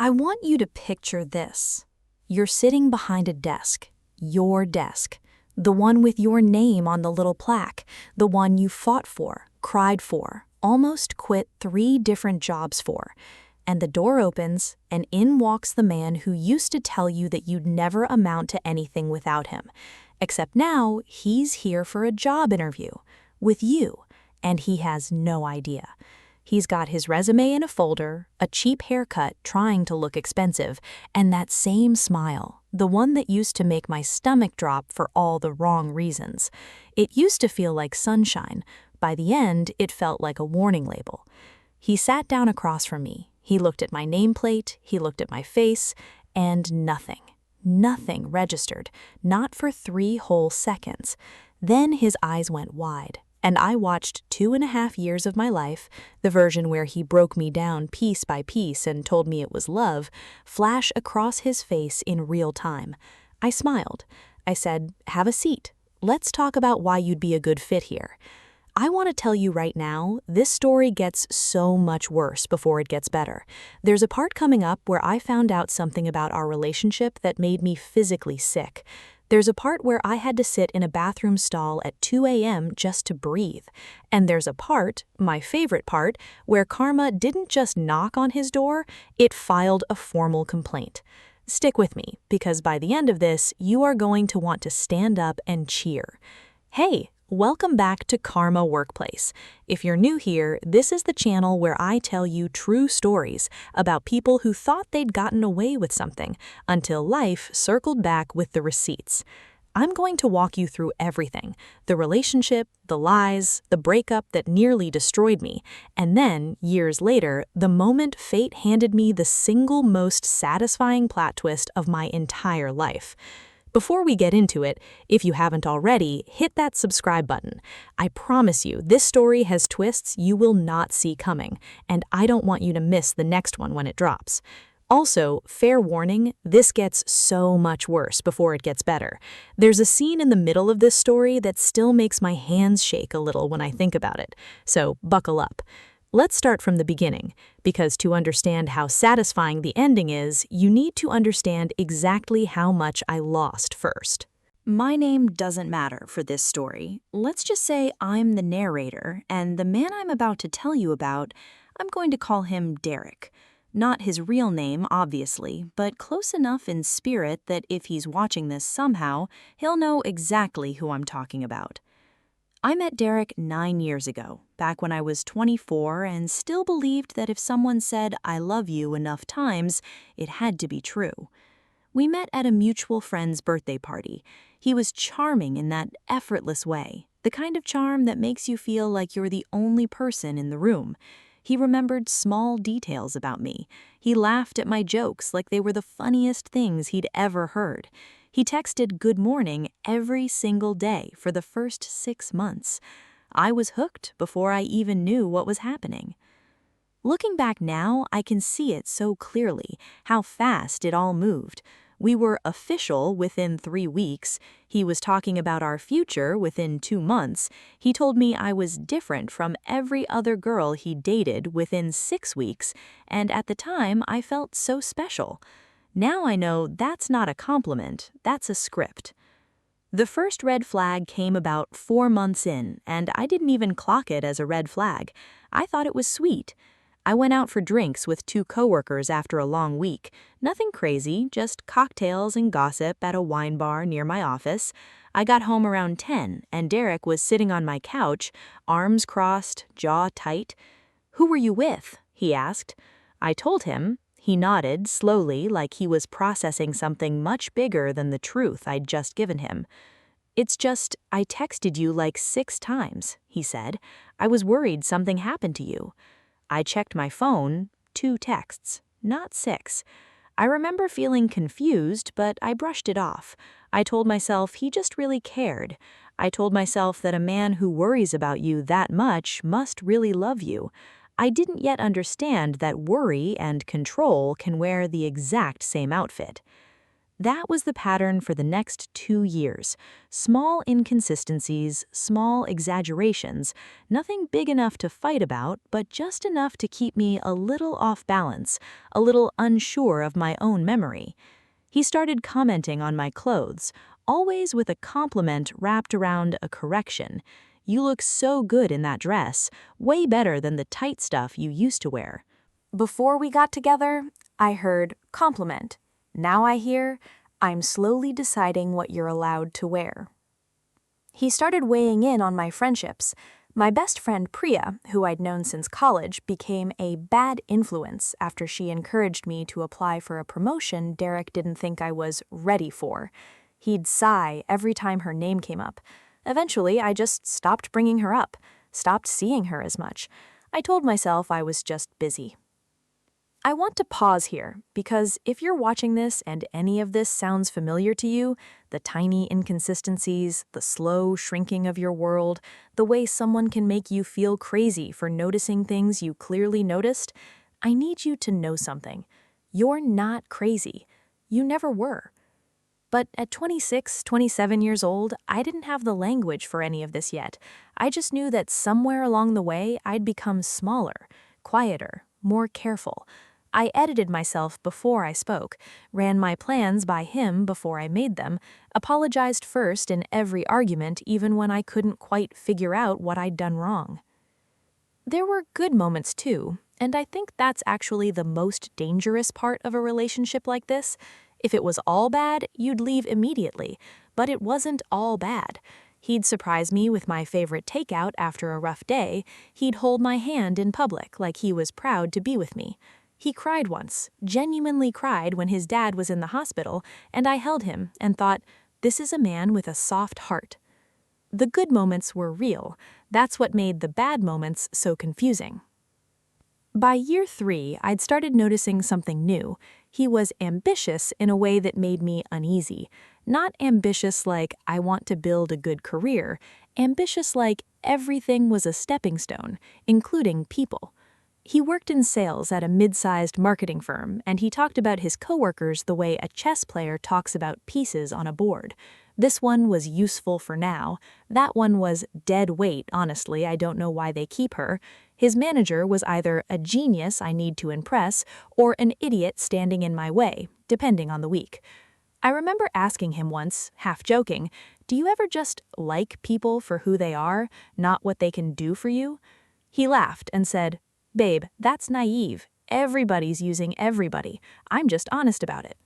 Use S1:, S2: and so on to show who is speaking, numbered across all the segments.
S1: I want you to picture this. You're sitting behind a desk, your desk, the one with your name on the little plaque, the one you fought for, cried for, almost quit 3 different jobs for. And the door opens, and in walks the man who used to tell you that you'd never amount to anything without him. Except now, he's here for a job interview with you, and he has no idea. He's got his resume in a folder, a cheap haircut trying to look expensive, and that same smile, the one that used to make my stomach drop for all the wrong reasons. It used to feel like sunshine. By the end, it felt like a warning label. He sat down across from me. He looked at my nameplate, he looked at my face, and nothing registered, not for 3 whole seconds. Then his eyes went wide, and I watched 2.5 years of my life, the version where he broke me down piece by piece and told me it was love, flash across his face in real time. I smiled. I said, "Have a seat. Let's talk about why you'd be a good fit here." I want to tell you right now, this story gets so much worse before it gets better. There's a part coming up where I found out something about our relationship that made me physically sick. There's a part where I had to sit in a bathroom stall at 2 a.m. just to breathe. And there's a part, my favorite part, where karma didn't just knock on his door, it filed a formal complaint. Stick with me, because by the end of this, you are going to want to stand up and cheer. Hey! Welcome back to Karma Workplace. If you're new here, this is the channel where I tell you true stories about people who thought they'd gotten away with something until life circled back with the receipts. I'm going to walk you through everything: the relationship, the lies, the breakup that nearly destroyed me, and then, years later, the moment fate handed me the single most satisfying plot twist of my entire life. Before we get into it, if you haven't already, hit that subscribe button. I promise you, this story has twists you will not see coming, and I don't want you to miss the next one when it drops. Also, fair warning, this gets so much worse before it gets better. There's a scene in the middle of this story that still makes my hands shake a little when I think about it, so buckle up. Let's start from the beginning, because to understand how satisfying the ending is, you need to understand exactly how much I lost first. My name doesn't matter for this story. Let's just say I'm the narrator, and the man I'm about to tell you about, I'm going to call him Derek. Not his real name, obviously, but close enough in spirit that if he's watching this somehow, he'll know exactly who I'm talking about. I met Derek 9 years ago, back when I was 24 and still believed that if someone said "I love you" enough times, it had to be true. We met at a mutual friend's birthday party. He was charming in that effortless way, the kind of charm that makes you feel like you're the only person in the room. He remembered small details about me. He laughed at my jokes like they were the funniest things he'd ever heard. He texted "good morning" every single day for the first 6 months. I was hooked before I even knew what was happening. Looking back now, I can see it so clearly, how fast it all moved. We were official within 3 weeks. He was talking about our future within 2 months. He told me I was different from every other girl he dated within 6 weeks, and at the time I felt so special. Now I know that's not a compliment, that's a script. The first red flag came about 4 months in, and I didn't even clock it as a red flag. I thought it was sweet. I went out for drinks with 2 coworkers after a long week. Nothing crazy, just cocktails and gossip at a wine bar near my office. I got home around 10, and Derek was sitting on my couch, arms crossed, jaw tight. "Who were you with?" he asked. I told him. He nodded slowly, like he was processing something much bigger than the truth I'd just given him. "It's just, I texted you like 6 times, he said. "I was worried something happened to you." I checked my phone, 2 texts, not 6. I remember feeling confused, but I brushed it off. I told myself he just really cared. I told myself that a man who worries about you that much must really love you. I didn't yet understand that worry and control can wear the exact same outfit. That was the pattern for the next 2 years. Small inconsistencies, small exaggerations, nothing big enough to fight about, but just enough to keep me a little off balance, a little unsure of my own memory. He started commenting on my clothes, always with a compliment wrapped around a correction. "You look so good in that dress, way better than the tight stuff you used to wear." Before we got together, I heard compliment. Now I hear, "I'm slowly deciding what you're allowed to wear." He started weighing in on my friendships. My best friend Priya, who I'd known since college, became a bad influence after she encouraged me to apply for a promotion Derek didn't think I was ready for. He'd sigh every time her name came up. Eventually, I just stopped bringing her up, stopped seeing her as much. I told myself I was just busy. I want to pause here, because if you're watching this and any of this sounds familiar to you, the tiny inconsistencies, the slow shrinking of your world, the way someone can make you feel crazy for noticing things you clearly noticed, I need you to know something. You're not crazy. You never were. But at 26, 27 years old, I didn't have the language for any of this yet. I just knew that somewhere along the way, I'd become smaller, quieter, more careful. I edited myself before I spoke, ran my plans by him before I made them, apologized first in every argument even when I couldn't quite figure out what I'd done wrong. There were good moments too, and I think that's actually the most dangerous part of a relationship like this. If it was all bad, you'd leave immediately, but it wasn't all bad. He'd surprise me with my favorite takeout after a rough day. He'd hold my hand in public like he was proud to be with me. He cried once, genuinely cried when his dad was in the hospital, and I held him and thought, this is a man with a soft heart. The good moments were real. That's what made the bad moments so confusing. By year 3, I'd started noticing something new. He was ambitious in a way that made me uneasy. Not ambitious like, I want to build a good career. Ambitious like, everything was a stepping stone, including people. He worked in sales at a mid-sized marketing firm, and he talked about his coworkers the way a chess player talks about pieces on a board. This one was useful for now. That one was dead weight, honestly, I don't know why they keep her. His manager was either a genius I need to impress or an idiot standing in my way, depending on the week. I remember asking him once, half joking, "Do you ever just like people for who they are, not what they can do for you?" He laughed and said, "Babe, that's naive. Everybody's using everybody. I'm just honest about it."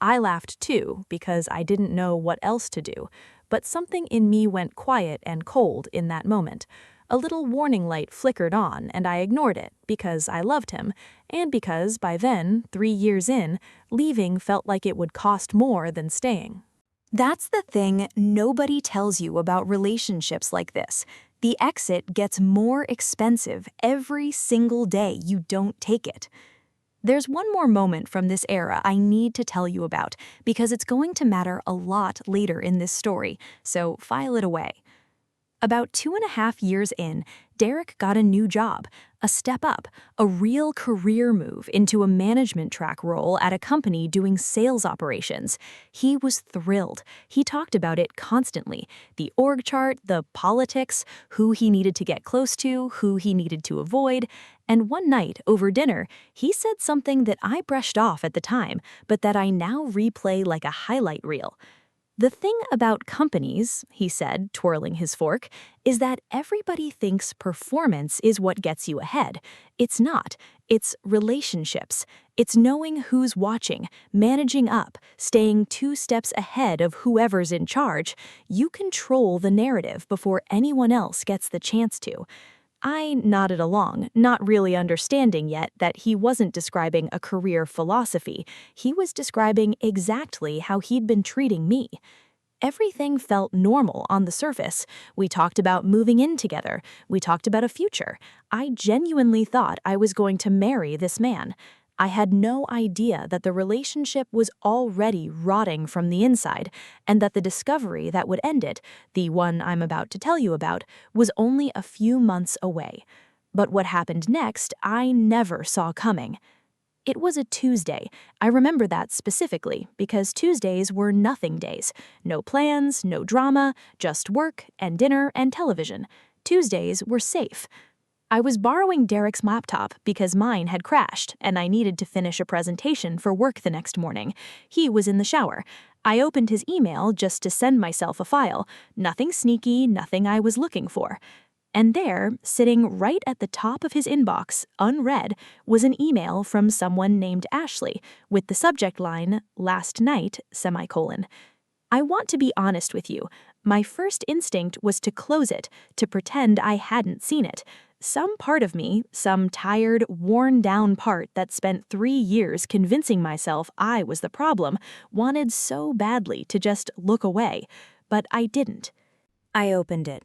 S1: I laughed too, because I didn't know what else to do, but something in me went quiet and cold in that moment. A little warning light flickered on, and I ignored it, because I loved him, and because, by then, 3 years in, leaving felt like it would cost more than staying. That's the thing nobody tells you about relationships like this. The exit gets more expensive every single day you don't take it. There's one more moment from this era I need to tell you about, because it's going to matter a lot later in this story, so file it away. About 2.5 years in, Derek got a new job, a step up, a real career move into a management track role at a company doing sales operations. He was thrilled. He talked about it constantly. The org chart, the politics, who he needed to get close to, who he needed to avoid. And one night, over dinner, he said something that I brushed off at the time, but that I now replay like a highlight reel. "The thing about companies," he said, twirling his fork, "is that everybody thinks performance is what gets you ahead. It's not. It's relationships. It's knowing who's watching, managing up, staying 2 steps ahead of whoever's in charge. You control the narrative before anyone else gets the chance to." I nodded along, not really understanding yet that he wasn't describing a career philosophy. He was describing exactly how he'd been treating me. Everything felt normal on the surface. We talked about moving in together. We talked about a future. I genuinely thought I was going to marry this man. I had no idea that the relationship was already rotting from the inside, and that the discovery that would end it, the one I'm about to tell you about, was only a few months away. But what happened next, I never saw coming. It was a Tuesday. I remember that specifically because Tuesdays were nothing days. No plans, no drama, just work and dinner and television. Tuesdays were safe. I was borrowing Derek's laptop because mine had crashed and I needed to finish a presentation for work the next morning. He was in the shower. I opened his email just to send myself a file. Nothing sneaky, nothing I was looking for. And there, sitting right at the top of his inbox, unread, was an email from someone named Ashley with the subject line, "Last night, semicolon." I want to be honest with you. My first instinct was to close it, to pretend I hadn't seen it. Some part of me, some tired, worn-down part that spent 3 years convincing myself I was the problem, wanted so badly to just look away. But I didn't. I opened it.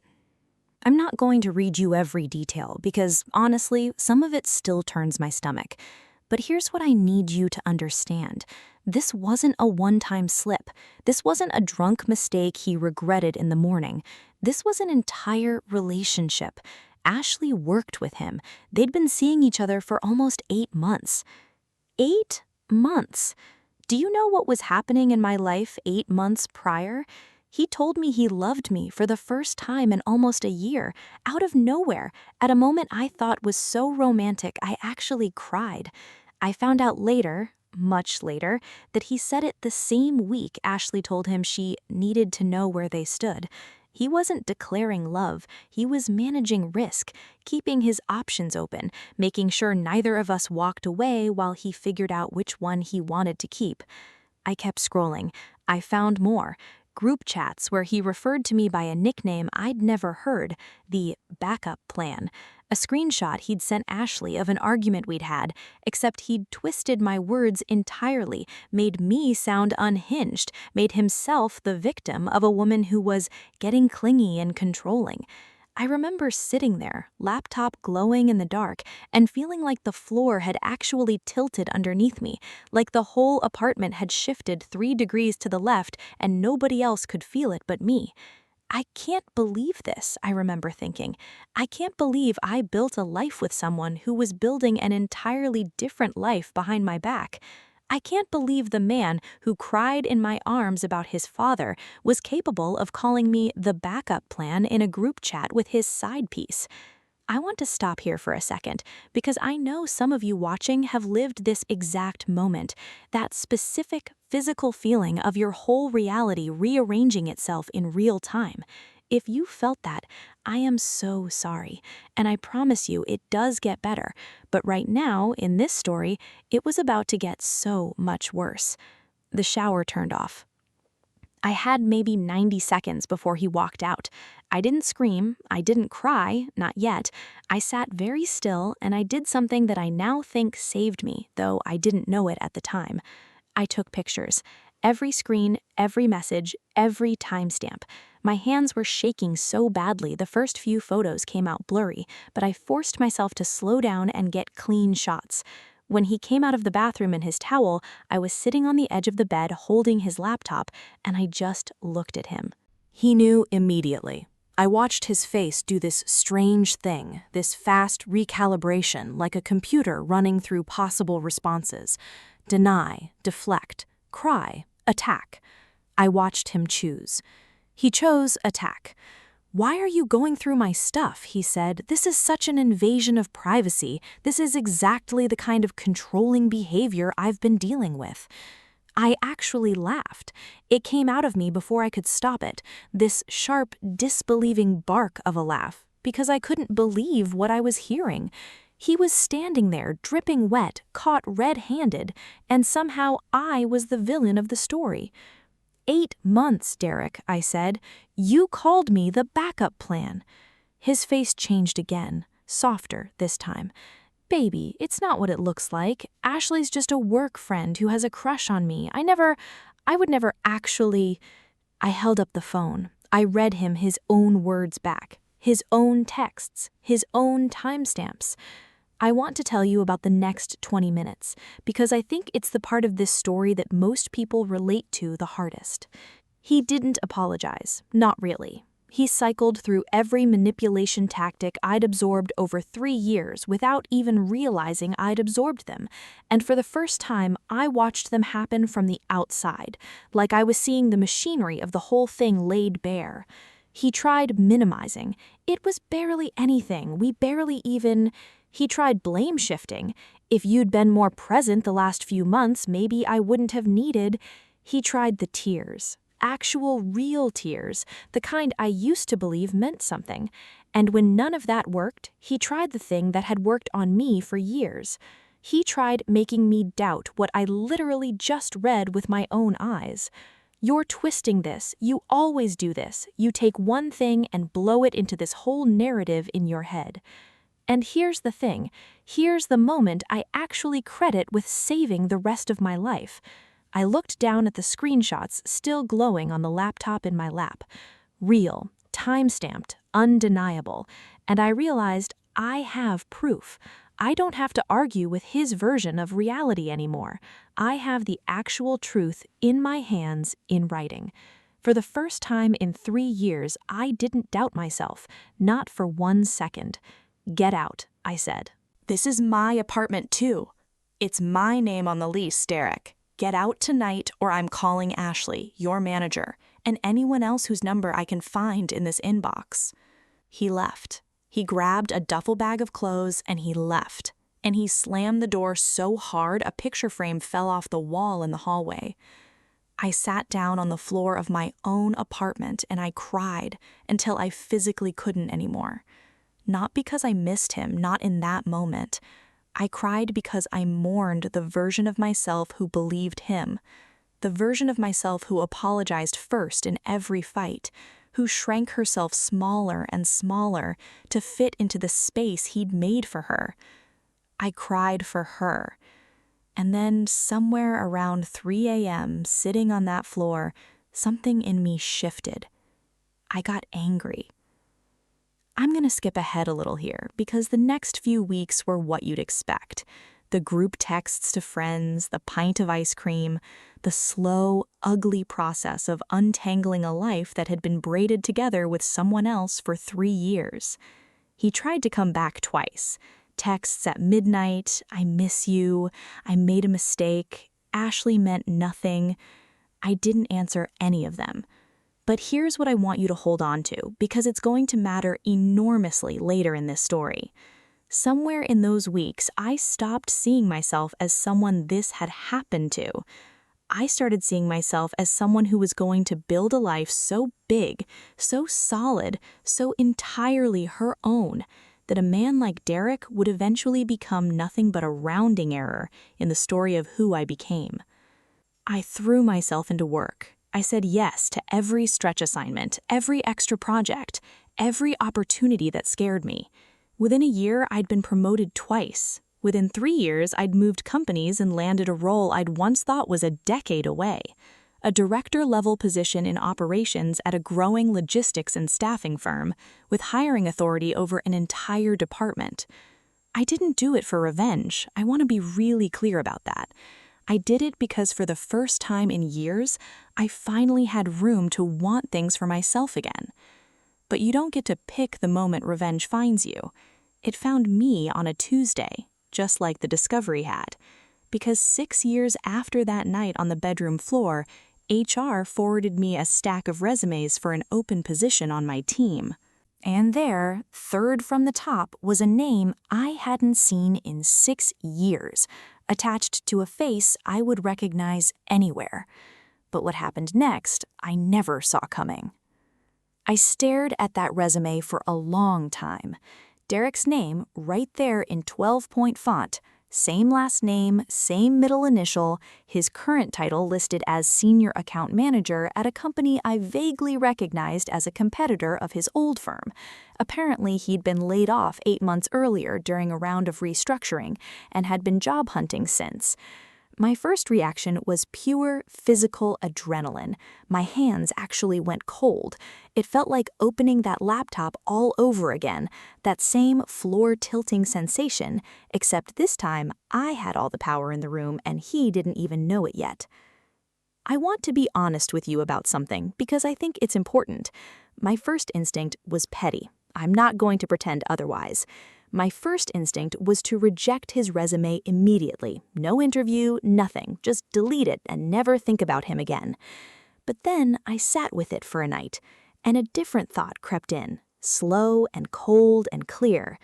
S1: I'm not going to read you every detail because, honestly, some of it still turns my stomach. But here's what I need you to understand. This wasn't a one-time slip. This wasn't a drunk mistake he regretted in the morning. This was an entire relationship. Ashley worked with him. They'd been seeing each other for almost 8 months. 8 months. Do you know what was happening in my life 8 months prior? He told me he loved me for the first time in almost a year, out of nowhere, at a moment I thought was so romantic I actually cried. I found out later, much later, that he said it the same week Ashley told him she needed to know where they stood. He wasn't declaring love, he was managing risk, keeping his options open, making sure neither of us walked away while he figured out which one he wanted to keep. I kept scrolling. I found more. Group chats where he referred to me by a nickname I'd never heard, the backup plan. A screenshot he'd sent Ashley of an argument we'd had, except he'd twisted my words entirely, made me sound unhinged, made himself the victim of a woman who was getting clingy and controlling. I remember sitting there, laptop glowing in the dark, and feeling like the floor had actually tilted underneath me, like the whole apartment had shifted 3 degrees to the left and nobody else could feel it but me. I can't believe this, I remember thinking. I can't believe I built a life with someone who was building an entirely different life behind my back. I can't believe the man who cried in my arms about his father was capable of calling me the backup plan in a group chat with his side piece. I want to stop here for a second because I know some of you watching have lived this exact moment, that specific physical feeling of your whole reality rearranging itself in real time. If you felt that, I am so sorry, and I promise you it does get better, but right now, in this story, it was about to get so much worse. The shower turned off. I had maybe 90 seconds before he walked out. I didn't scream, I didn't cry, not yet. I sat very still and I did something that I now think saved me, though I didn't know it at the time. I took pictures. Every screen, every message, every timestamp. My hands were shaking so badly the first few photos came out blurry, but I forced myself to slow down and get clean shots. When he came out of the bathroom in his towel, I was sitting on the edge of the bed holding his laptop, and I just looked at him. He knew immediately. I watched his face do this strange thing, this fast recalibration like a computer running through possible responses. Deny, deflect, cry, attack. I watched him choose. He chose attack. "Why are you going through my stuff?" he said. "This is such an invasion of privacy. This is exactly the kind of controlling behavior I've been dealing with." I actually laughed. It came out of me before I could stop it, this sharp, disbelieving bark of a laugh, because I couldn't believe what I was hearing. He was standing there, dripping wet, caught red-handed, and somehow I was the villain of the story. 8 months, Derek, I said. You called me the backup plan. His face changed again, softer this time. Baby, it's not what it looks like. Ashley's just a work friend who has a crush on me. I would never actually... I held up the phone. I read him his own words back, his own texts, his own timestamps. I want to tell you about the next 20 minutes, because I think it's the part of this story that most people relate to the hardest. He didn't apologize, not really. He cycled through every manipulation tactic I'd absorbed over 3 years without even realizing I'd absorbed them, and for the first time I watched them happen from the outside, like I was seeing the machinery of the whole thing laid bare. He tried minimizing. It was barely anything. We barely even... He tried blame shifting. If you'd been more present the last few months, maybe I wouldn't have needed... He tried the tears. Actual, real tears, the kind I used to believe meant something. And when none of that worked, he tried the thing that had worked on me for years. He tried making me doubt what I literally just read with my own eyes. You're twisting this. You always do this. You take one thing and blow it into this whole narrative in your head. And here's the thing. Here's the moment I actually credit with saving the rest of my life. I looked down at the screenshots still glowing on the laptop in my lap. Real, time-stamped, undeniable. And I realized I have proof. I don't have to argue with his version of reality anymore. I have the actual truth in my hands in writing. For the first time in 3 years, I didn't doubt myself, not for 1 second. "Get out," I said.
S2: "This is my apartment too. It's my name on the lease, Derek. Get out tonight or I'm calling Ashley, your manager, and anyone else whose number I can find in this inbox." He left. He grabbed a duffel bag of clothes and he left. And he slammed the door so hard a picture frame fell off the wall in the hallway. I sat down on the floor of my own apartment and I cried until I physically couldn't anymore. Not because I missed him, not in that moment. I cried because I mourned the version of myself who believed him, the version of myself who apologized first in every fight, who shrank herself smaller and smaller to fit into the space he'd made for her. I cried for her. And then somewhere around 3 a.m., sitting on that floor, something in me shifted. I got angry. I'm going to skip ahead a little here because the next few weeks were what you'd expect. The group texts to friends, the pint of ice cream, the slow, ugly process of untangling a life that had been braided together with someone else for 3 years. He tried to come back twice. Texts at midnight, "I miss you," "I made a mistake," "Ashley meant nothing." I didn't answer any of them. But here's what I want you to hold on to, because it's going to matter enormously later in this story. Somewhere in those weeks, I stopped seeing myself as someone this had happened to. I started seeing myself as someone who was going to build a life so big, so solid, so entirely her own, that a man like Derek would eventually become nothing but a rounding error in the story of who I became. I threw myself into work. I said yes to every stretch assignment, every extra project, every opportunity that scared me. Within a year, I'd been promoted twice. Within 3 years, I'd moved companies and landed a role I'd once thought was a decade away. A director-level position in operations at a growing logistics and staffing firm, with hiring authority over an entire department. I didn't do it for revenge. I want to be really clear about that. I did it because for the first time in years, I finally had room to want things for myself again. But you don't get to pick the moment revenge finds you. It found me on a Tuesday, just like the Discovery had. Because 6 years after that night on the bedroom floor, HR forwarded me a stack of resumes for an open position on my team. And there, third from the top, was a name I hadn't seen in 6 years, attached to a face I would recognize anywhere. But what happened next, I never saw coming. I stared at that resume for a long time. Derek's name right there in 12-point font, same last name, same middle initial, his current title listed as Senior Account Manager at a company I vaguely recognized as a competitor of his old firm. Apparently, he'd been laid off 8 months earlier during a round of restructuring and had been job hunting since. My first reaction was pure physical adrenaline. My hands actually went cold. It felt like opening that laptop all over again, that same floor-tilting sensation, except this time I had all the power in the room and he didn't even know it yet. I want to be honest with you about something because I think it's important. My first instinct was petty. I'm not going to pretend otherwise. My first instinct was to reject his resume immediately. No interview, nothing. Just delete it and never think about him again. But then I sat with it for a night, and a different thought crept in, slow and cold and clear.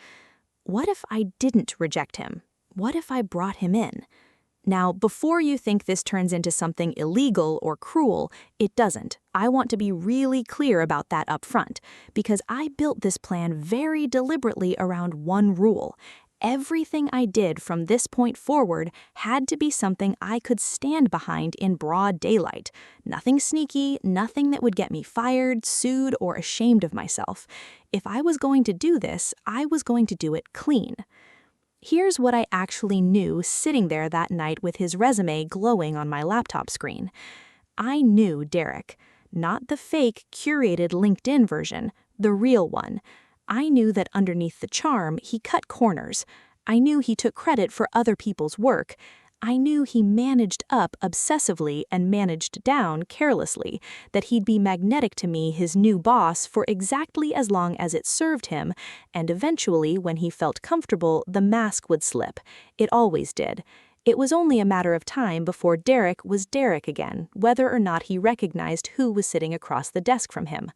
S2: What if I didn't reject him? What if I brought him in? Now, before you think this turns into something illegal or cruel, it doesn't. I want to be really clear about that up front, because I built this plan very deliberately around one rule. Everything I did from this point forward had to be something I could stand behind in broad daylight. Nothing sneaky, nothing that would get me fired, sued, or ashamed of myself. If I was going to do this, I was going to do it clean. Here's what I actually knew sitting there that night with his resume glowing on my laptop screen. I knew Derek, not the fake, curated LinkedIn version, the real one. I knew that underneath the charm, he cut corners. I knew he took credit for other people's work. I knew he managed up obsessively and managed down carelessly, that he'd be magnetic to me, his new boss, for exactly as long as it served him, and eventually, when he felt comfortable, the mask would slip. It always did. It was only a matter of time before Derek was Derek again, whether or not he recognized who was sitting across the desk from him.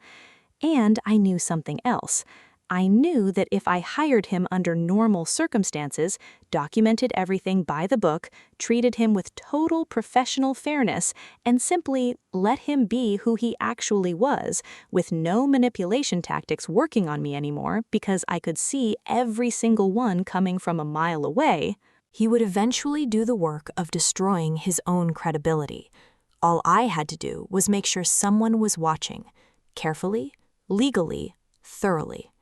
S2: And I knew something else. I knew that if I hired him under normal circumstances, documented everything by the book, treated him with total professional fairness, and simply let him be who he actually was, with no manipulation tactics working on me anymore because I could see every single one coming from a mile away,
S1: he would eventually do the work of destroying his own credibility. All I had to do was make sure someone was watching, carefully, legally, thoroughly.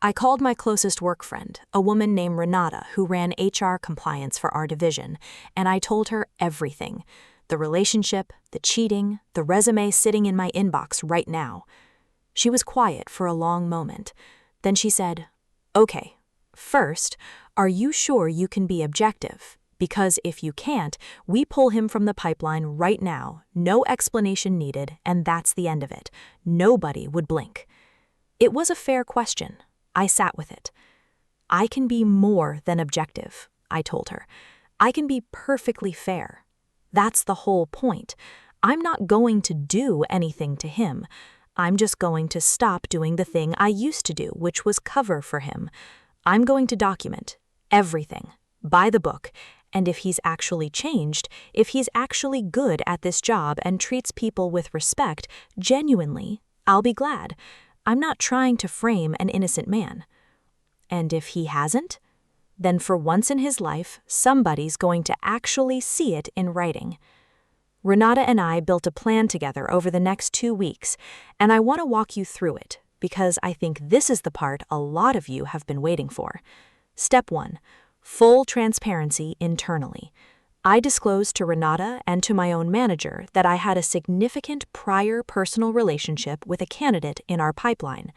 S1: I called my closest work friend, a woman named Renata who ran HR compliance for our division, and I told her everything. The relationship, the cheating, the resume sitting in my inbox right now. She was quiet for a long moment. Then she said, "Okay, first, are you sure you can be objective? Because if you can't, we pull him from the pipeline right now, no explanation needed, and that's the end of it. Nobody would blink." It was a fair question. I sat with it. I can be more than objective, I told her. I can be perfectly fair. That's the whole point. I'm not going to do anything to him. I'm just going to stop doing the thing I used to do, which was cover for him. I'm going to document everything, by the book, and if he's actually changed, if he's actually good at this job and treats people with respect, genuinely, I'll be glad. I'm not trying to frame an innocent man. And if he hasn't, then for once in his life, somebody's going to actually see it in writing. Renata and I built a plan together over the next 2 weeks, and I want to walk you through it because I think this is the part a lot of you have been waiting for. Step 1, full transparency internally. I disclosed to Renata and to my own manager that I had a significant prior personal relationship with a candidate in our pipeline.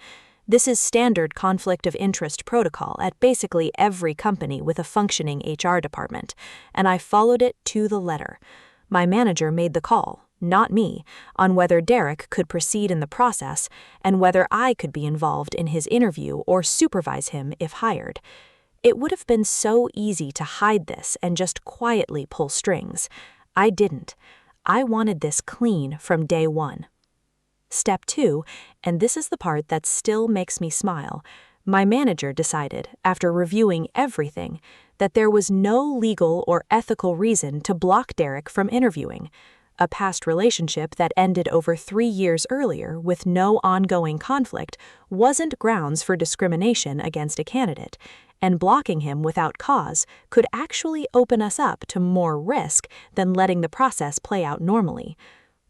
S1: This is standard conflict of interest protocol at basically every company with a functioning HR department, and I followed it to the letter. My manager made the call, not me, on whether Derek could proceed in the process and whether I could be involved in his interview or supervise him if hired. It would have been so easy to hide this and just quietly pull strings. I didn't. I wanted this clean from day one. Step 2, and this is the part that still makes me smile, my manager decided, after reviewing everything, that there was no legal or ethical reason to block Derek from interviewing. A past relationship that ended over 3 years earlier with no ongoing conflict wasn't grounds for discrimination against a candidate, and blocking him without cause could actually open us up to more risk than letting the process play out normally.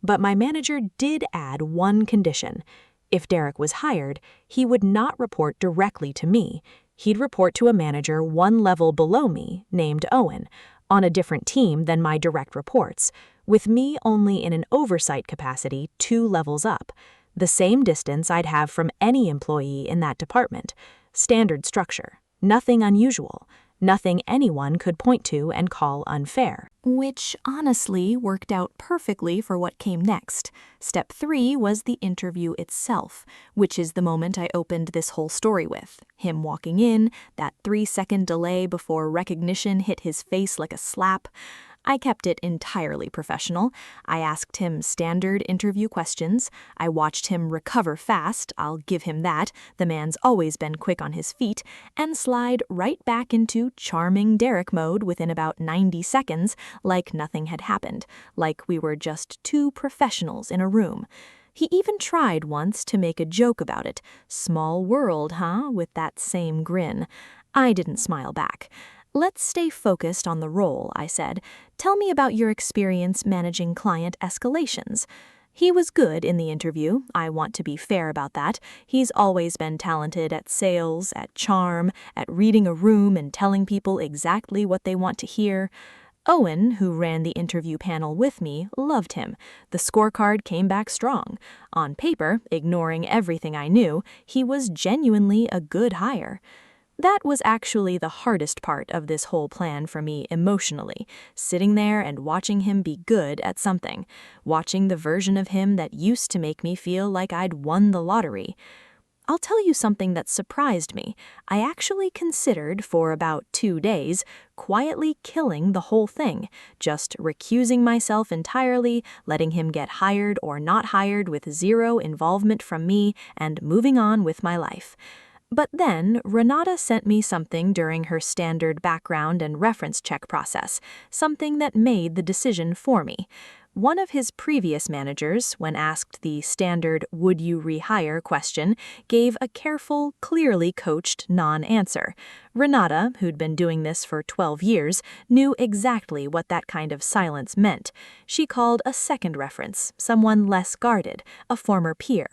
S1: But my manager did add one condition. If Derek was hired, he would not report directly to me. He'd report to a manager one level below me, named Owen, on a different team than my direct reports, with me only in an oversight capacity 2 levels up, the same distance I'd have from any employee in that department. Standard structure. Nothing unusual.
S2: Nothing anyone could point to and call unfair.
S1: Which honestly worked out perfectly for what came next. Step 3 was the interview itself, which is the moment I opened this whole story with. Him walking in, that 3-second delay before recognition hit his face like a slap. I kept it entirely professional. I asked him standard interview questions. I watched him recover fast, I'll give him that, the man's always been quick on his feet, and slide right back into charming Derek mode within about 90 seconds, like nothing had happened, like we were just two professionals in a room. He even tried once to make a joke about it. Small world, huh? With that same grin. I didn't smile back. Let's stay focused on the role, I said. Tell me about your experience managing client escalations. He was good in the interview. I want to be fair about that. He's always been talented at sales, at charm, at reading a room and telling people exactly what they want to hear. Owen, who ran the interview panel with me, loved him. The scorecard came back strong. On paper, ignoring everything I knew, he was genuinely a good hire. That was actually the hardest part of this whole plan for me emotionally, sitting there and watching him be good at something, watching the version of him that used to make me feel like I'd won the lottery. I'll tell you something that surprised me. I actually considered, for about 2 days, quietly killing the whole thing, just recusing myself entirely, letting him get hired or not hired with zero involvement from me, and moving on with my life. But then, Renata sent me something during her standard background and reference check process, something that made the decision for me. One of his previous managers, when asked the standard "would you rehire" question, gave a careful, clearly coached non-answer. Renata, who'd been doing this for 12 years, knew exactly what that kind of silence meant. She called a second reference, someone less guarded, a former peer.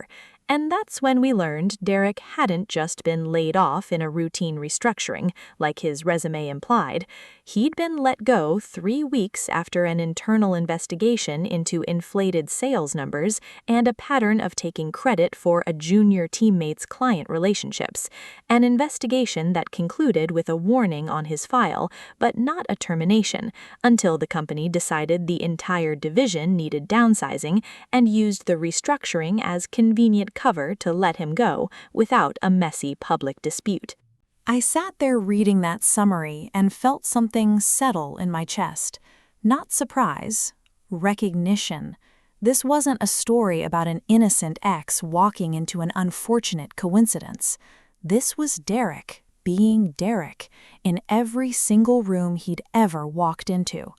S1: And that's when we learned Derek hadn't just been laid off in a routine restructuring, like his resume implied. He'd been let go 3 weeks after an internal investigation into inflated sales numbers and a pattern of taking credit for a junior teammate's client relationships. An investigation that concluded with a warning on his file, but not a termination, until the company decided the entire division needed downsizing and used the restructuring as convenient cover to let him go without a messy public dispute. I sat there reading that summary and felt something settle in my chest. Not surprise, recognition. This wasn't a story about an innocent ex walking into an unfortunate coincidence. This was Derek being Derek in every single room he'd ever walked into.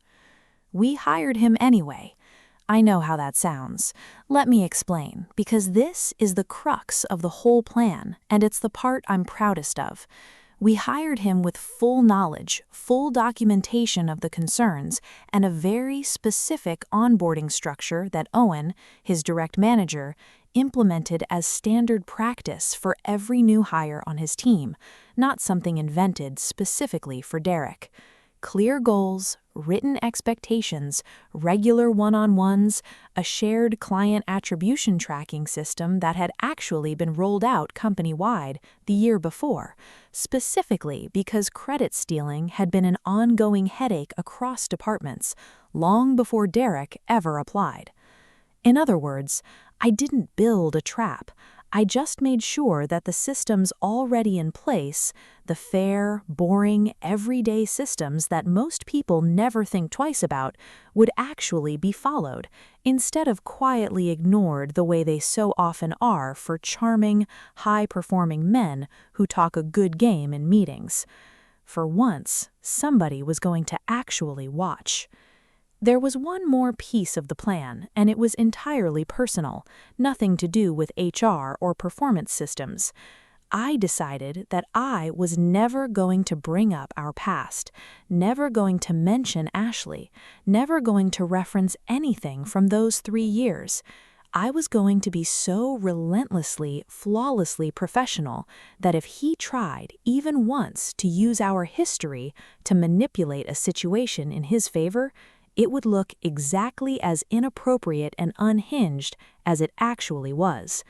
S1: We hired him anyway. I know how that sounds. Let me explain, because this is the crux of the whole plan, and it's the part I'm proudest of. We hired him with full knowledge, full documentation of the concerns, and a very specific onboarding structure that Owen, his direct manager, implemented as standard practice for every new hire on his team, not something invented specifically for Derek. Clear goals, written expectations, regular one-on-ones, a shared client attribution tracking system that had actually been rolled out company-wide the year before, specifically because credit stealing had been an ongoing headache across departments, long before Derek ever applied. In other words, I didn't build a trap. I just made sure that the systems already in place, the fair, boring, everyday systems that most people never think twice about, would actually be followed, instead of quietly ignored the way they so often are for charming, high-performing men who talk a good game in meetings. For once, somebody was going to actually watch. There was one more piece of the plan, and it was entirely personal, nothing to do with HR or performance systems. I decided that I was never going to bring up our past, never going to mention Ashley, never going to reference anything from those 3 years. I was going to be so relentlessly, flawlessly professional that if he tried, even once, to use our history to manipulate a situation in his favor, it would look exactly as inappropriate and unhinged as it actually was.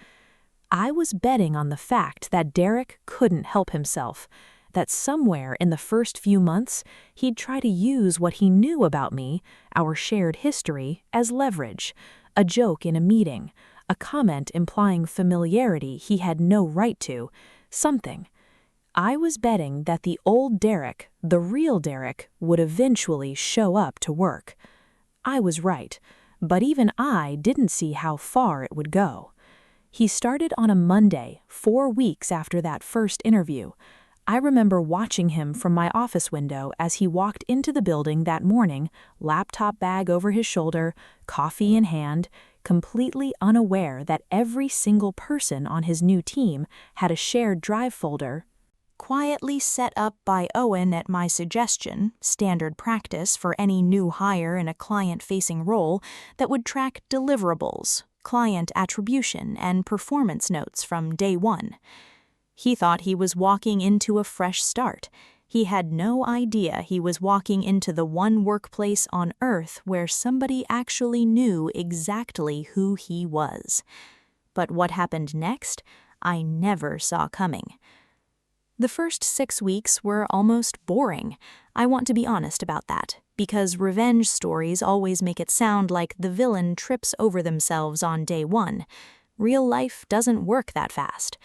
S1: I was betting on the fact that Derek couldn't help himself,
S3: that somewhere in the first few months, he'd try to use what he knew about me, our shared history, as leverage. A joke in a meeting, a comment implying familiarity he had no right to, something. I was betting that the old Derek, the real Derek, would eventually show up to work. I was right, but even I didn't see how far it would go. He started on a Monday, 4 weeks after that first interview. I remember watching him from my office window as he walked into the building that morning, laptop bag over his shoulder, coffee in hand, completely unaware that every single person on his new team had a shared drive folder,
S2: quietly set up by Owen at my suggestion, standard practice for any new hire in a client-facing role that would track deliverables, client attribution, and performance notes from day one. He thought he was walking into a fresh start. He had no idea he was walking into the one workplace on Earth where somebody actually knew exactly who he was. But what happened next, I never saw coming. The first 6 weeks were almost boring. I want to be honest about that, because revenge stories always make it sound like the villain trips over themselves on day one. Real life doesn't work that fast.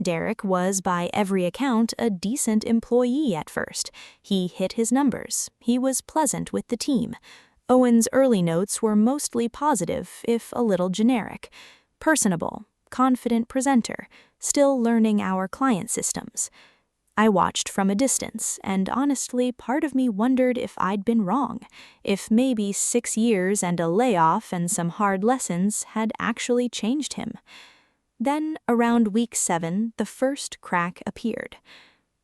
S2: Derek was, by every account, a decent employee at first. He hit his numbers. He was pleasant with the team. Owen's early notes were mostly positive, if a little generic. Personable, confident presenter, still learning our client systems. I watched from a distance, and honestly, part of me wondered if I'd been wrong, if maybe 6 years and a layoff and some hard lessons had actually changed him. Then, around week 7, the first crack appeared.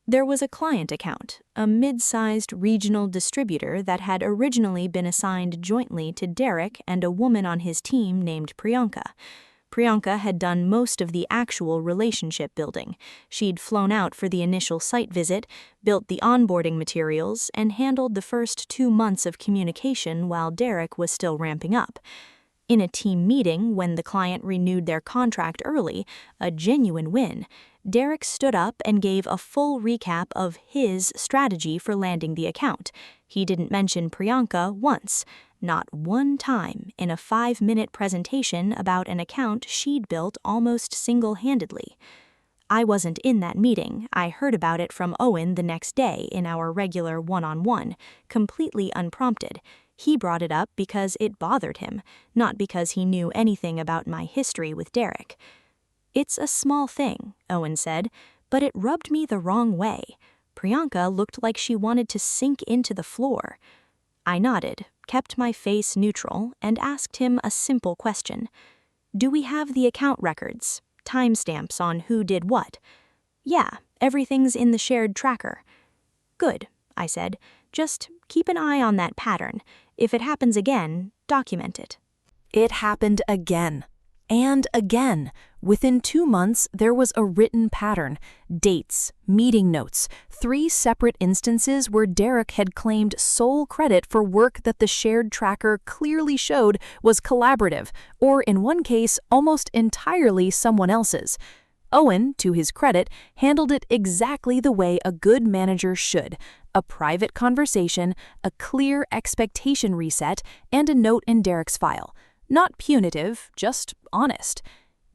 S2: There was a client account, a mid-sized regional distributor that had originally been assigned jointly to Derek and a woman on his team named Priyanka. Priyanka had done most of the actual relationship building. She'd flown out for the initial site visit, built the onboarding materials, and handled the first 2 months of communication while Derek was still ramping up. In a team meeting, when the client renewed their contract early, a genuine win, Derek stood up and gave a full recap of his strategy for landing the account. He didn't mention Priyanka once, not one time, in a 5-minute presentation about an account she'd built almost single-handedly. I wasn't in that meeting. I heard about it from Owen the next day in our regular one-on-one, completely unprompted. He brought it up because it bothered him, not because he knew anything about my history with Derek. "It's a small thing," Owen said, "but it rubbed me the wrong way. Priyanka looked like she wanted to sink into the floor." I nodded, kept my face neutral, and asked him a simple question. "Do we have the account records? Timestamps on who did what?" "Yeah, everything's in the shared tracker." "Good," I said. "Just keep an eye on that pattern. If it happens again, document it."
S3: It happened again. And again. Within 2 months, there was a written pattern, dates, meeting notes, 3 separate instances where Derek had claimed sole credit for work that the shared tracker clearly showed was collaborative, or in one case, almost entirely someone else's. Owen, to his credit, handled it exactly the way a good manager should: a private conversation, a clear expectation reset, and a note in Derek's file. Not punitive, just honest.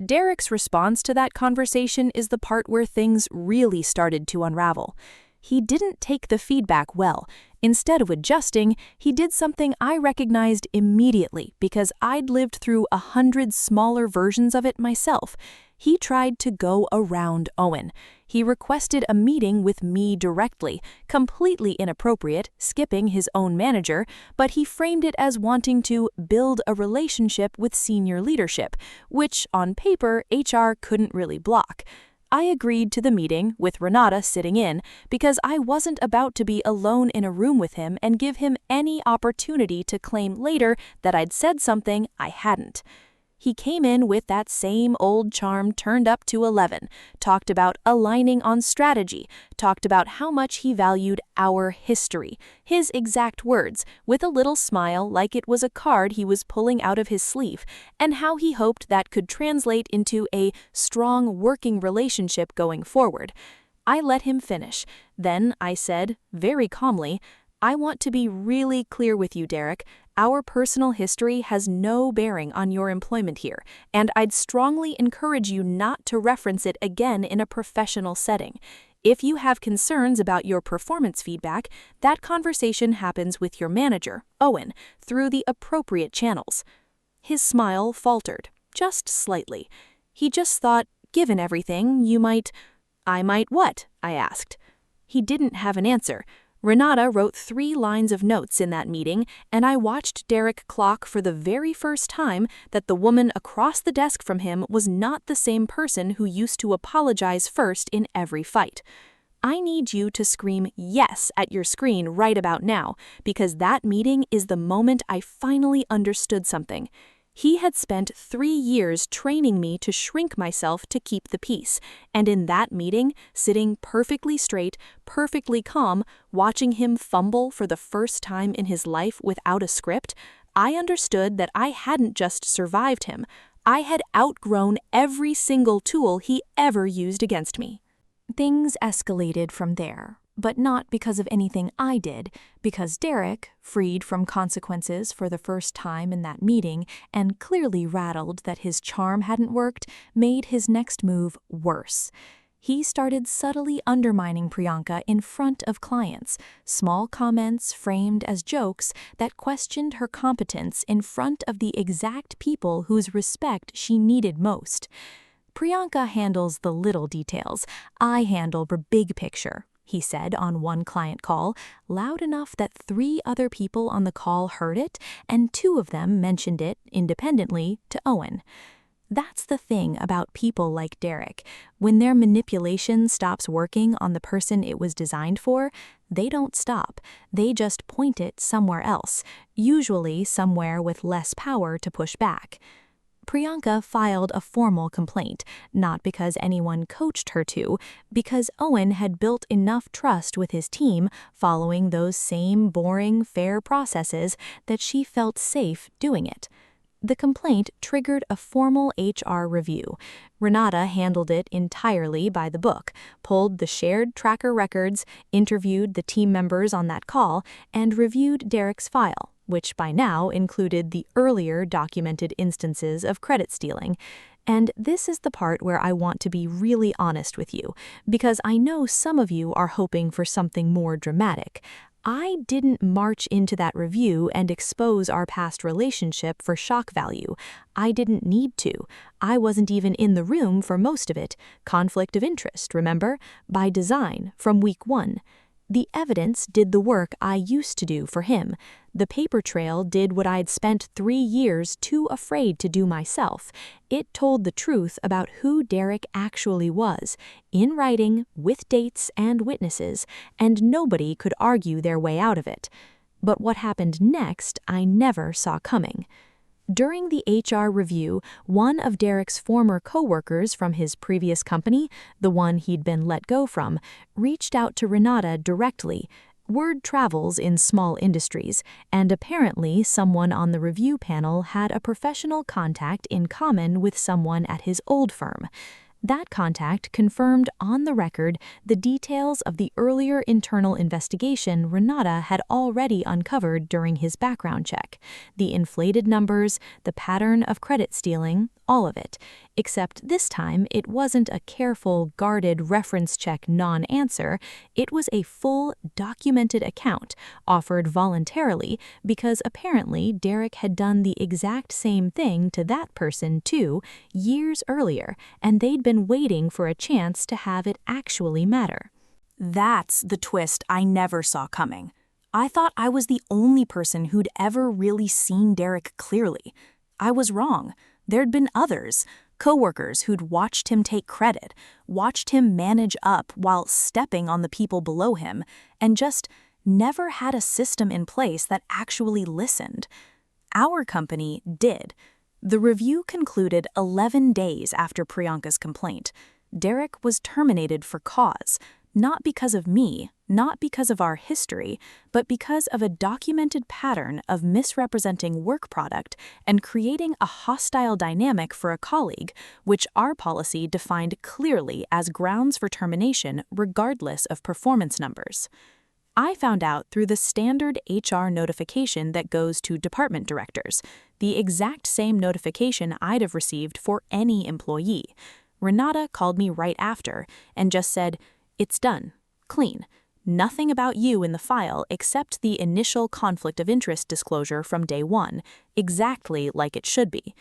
S3: Derek's response to that conversation is the part where things really started to unravel. He didn't take the feedback well. Instead of adjusting, he did something I recognized immediately because I'd lived through 100 smaller versions of it myself. He tried to go around Owen. He requested a meeting with me directly, completely inappropriate, skipping his own manager, but he framed it as wanting to build a relationship with senior leadership, which, on paper, HR couldn't really block. I agreed to the meeting, with Renata sitting in, because I wasn't about to be alone in a room with him and give him any opportunity to claim later that I'd said something I hadn't. He came in with that same old charm turned up to 11, talked about aligning on strategy, talked about how much he valued our history, his exact words, with a little smile like it was a card he was pulling out of his sleeve, and how he hoped that could translate into a strong working relationship going forward. I let him finish. Then I said, very calmly, "I want to be really clear with you, Derek. Our personal history has no bearing on your employment here, and I'd strongly encourage you not to reference it again in a professional setting. If you have concerns about your performance feedback, that conversation happens with your manager, Owen, through the appropriate channels." His smile faltered, just slightly. He just thought, given everything, I might what? I asked. He didn't have an answer. Renata wrote 3 lines of notes in that meeting, and I watched Derek clock for the very first time that the woman across the desk from him was not the same person who used to apologize first in every fight. I need you to scream yes at your screen right about now, because that meeting is the moment I finally understood something. He had spent 3 years training me to shrink myself to keep the peace, and in that meeting, sitting perfectly straight, perfectly calm, watching him fumble for the first time in his life without a script, I understood that I hadn't just survived him, I had outgrown every single tool he ever used against me. Things escalated from there. But not because of anything I did, because Derek, freed from consequences for the first time in that meeting and clearly rattled that his charm hadn't worked, made his next move worse. He started subtly undermining Priyanka in front of clients, small comments framed as jokes that questioned her competence in front of the exact people whose respect she needed most. "Priyanka handles the little details. I handle the big picture," he said on one client call, loud enough that 3 other people on the call heard it, and 2 of them mentioned it, independently, to Owen. That's the thing about people like Derek. When their manipulation stops working on the person it was designed for, they don't stop. They just point it somewhere else, usually somewhere with less power to push back. Priyanka filed a formal complaint, not because anyone coached her to, because Owen had built enough trust with his team following those same boring, fair processes that she felt safe doing it. The complaint triggered a formal HR review. Renata handled it entirely by the book, pulled the shared tracker records, interviewed the team members on that call, and reviewed Derek's file, which by now included the earlier documented instances of credit stealing. And this is the part where I want to be really honest with you, because I know some of you are hoping for something more dramatic. I didn't march into that review and expose our past relationship for shock value. I didn't need to. I wasn't even in the room for most of it. Conflict of interest, remember? By design, from week 1. The evidence did the work I used to do for him. The paper trail did what I'd spent 3 years too afraid to do myself. It told the truth about who Derek actually was, in writing, with dates and witnesses, and nobody could argue their way out of it. But what happened next, I never saw coming. During the HR review, one of Derek's former coworkers from his previous company, the one he'd been let go from, reached out to Renata directly. Word travels in small industries, and apparently someone on the review panel had a professional contact in common with someone at his old firm. That contact confirmed on the record the details of the earlier internal investigation Renata had already uncovered during his background check. The inflated numbers, the pattern of credit stealing, all of it. Except this time it wasn't a careful, guarded reference check non-answer. It was a full, documented account, offered voluntarily because apparently Derek had done the exact same thing to that person too, years earlier, and they'd been waiting for a chance to have it actually matter. That's the twist I never saw coming. I thought I was the only person who'd ever really seen Derek clearly. I was wrong. There'd been others, coworkers who'd watched him take credit, watched him manage up while stepping on the people below him, and just never had a system in place that actually listened. Our company did. The review concluded 11 days after Priyanka's complaint. Derek was terminated for cause,
S1: Not because of me, not because of our history, but because of a documented pattern of misrepresenting work product and creating a hostile dynamic for a colleague, which our policy defined clearly as grounds for termination regardless of performance numbers. I found out through the standard HR notification that goes to department directors, the exact same notification I'd have received for any employee. Renata called me right after and just said, "It's done. Clean. Nothing about you in the file except the initial conflict of interest disclosure from day one, exactly like it should be."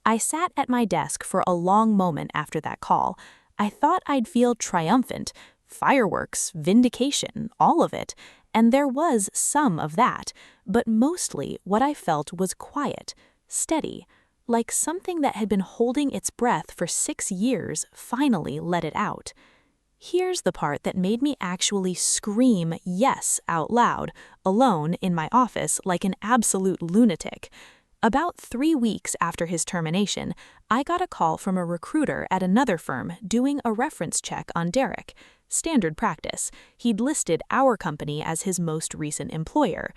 S1: I sat at my desk for a long moment after that call. I thought I'd feel triumphant, fireworks, vindication, all of it, and there was some of that, but mostly what I felt was quiet, steady, like something that had been holding its breath for 6 years finally let it out. Here's the part that made me actually scream yes out loud, alone in my office like an absolute lunatic. About 3 weeks after his termination, I got a call from a recruiter at another firm doing a reference check on Derek. Standard practice. He'd listed our company as his most recent employer.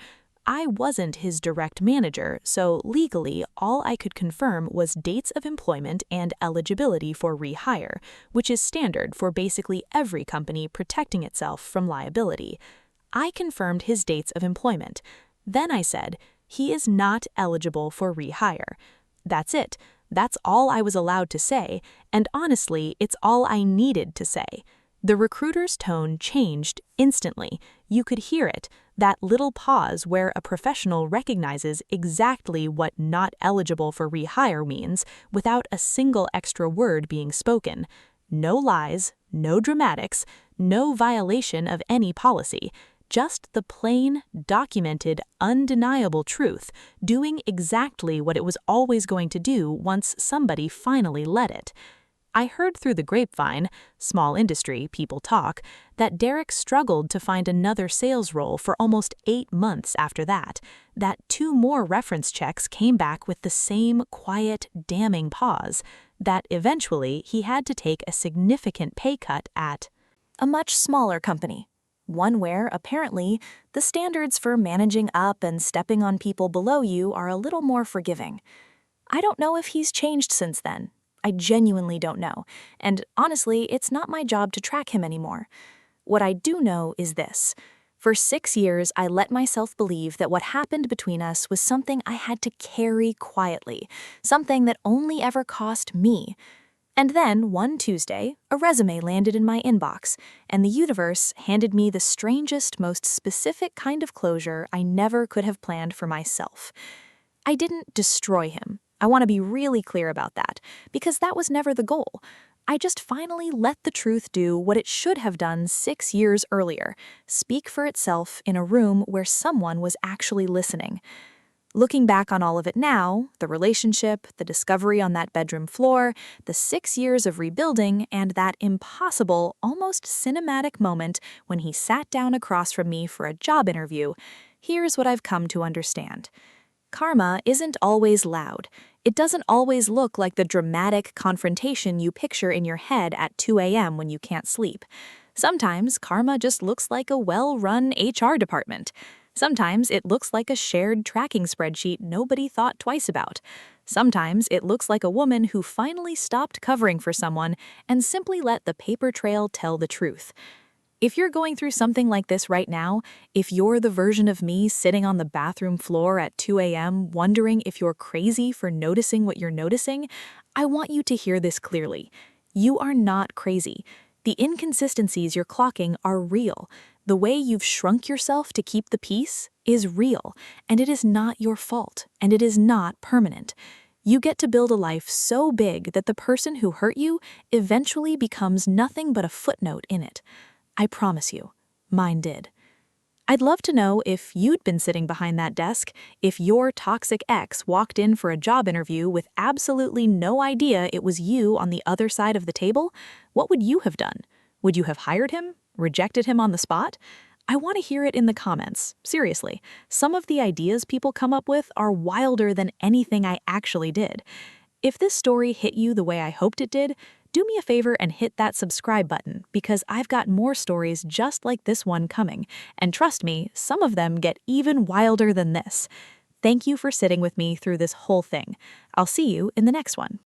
S1: I wasn't his direct manager, so legally all I could confirm was dates of employment and eligibility for rehire, which is standard for basically every company protecting itself from liability. I confirmed his dates of employment. Then I said, "He is not eligible for rehire." That's it. That's all I was allowed to say, and honestly, it's all I needed to say. The recruiter's tone changed instantly. You could hear it, that little pause where a professional recognizes exactly what not eligible for rehire means without a single extra word being spoken. No lies, no dramatics, no violation of any policy. Just the plain, documented, undeniable truth, doing exactly what it was always going to do once somebody finally let it. I heard through the grapevine, small industry, people talk, that Derek struggled to find another sales role for almost 8 months after that 2 more reference checks came back with the same quiet, damning pause, that eventually he had to take a significant pay cut at
S2: A much smaller company. One where, apparently, the standards for managing up and stepping on people below you are a little more forgiving. I don't know if he's changed since then. I genuinely don't know, and honestly, it's not my job to track him anymore. What I do know is this. For 6 years, I let myself believe that what happened between us was something I had to carry quietly, something that only ever cost me. And then, one Tuesday, a resume landed in my inbox, and the universe handed me the strangest, most specific kind of closure I never could have planned for myself. I didn't destroy him. I want to be really clear about that, because that was never the goal. I just finally let the truth do what it should have done 6 years earlier, speak for itself in a room where someone was actually listening. Looking back on all of it now, the relationship, the discovery on that bedroom floor, the 6 years of rebuilding, and that impossible, almost cinematic moment when he sat down across from me for a job interview, here's what I've come to understand. Karma isn't always loud. It doesn't always look like the dramatic confrontation you picture in your head at 2 a.m. when you can't sleep. Sometimes karma just looks like a well-run HR department. Sometimes it looks like a shared tracking spreadsheet nobody thought twice about. Sometimes it looks like a woman who finally stopped covering for someone and simply let the paper trail tell the truth. If you're going through something like this right now, if you're the version of me sitting on the bathroom floor at 2 a.m. wondering if you're crazy for noticing what you're noticing, I want you to hear this clearly. You are not crazy. The inconsistencies you're clocking are real. The way you've shrunk yourself to keep the peace is real, and it is not your fault, and it is not permanent. You get to build a life so big that the person who hurt you eventually becomes nothing but a footnote in it. I promise you, mine did. I'd love to know if you'd been sitting behind that desk, if your toxic ex walked in for a job interview with absolutely no idea it was you on the other side of the table. What would you have done? Would you have hired him? Rejected him on the spot? I want to hear it in the comments. Seriously, some of the ideas people come up with are wilder than anything I actually did. If this story hit you the way I hoped it did,
S1: do me a favor and hit that subscribe button because I've got more stories just like this one coming. And trust me, some of them get even wilder than this. Thank you for sitting with me through this whole thing. I'll see you in the next one.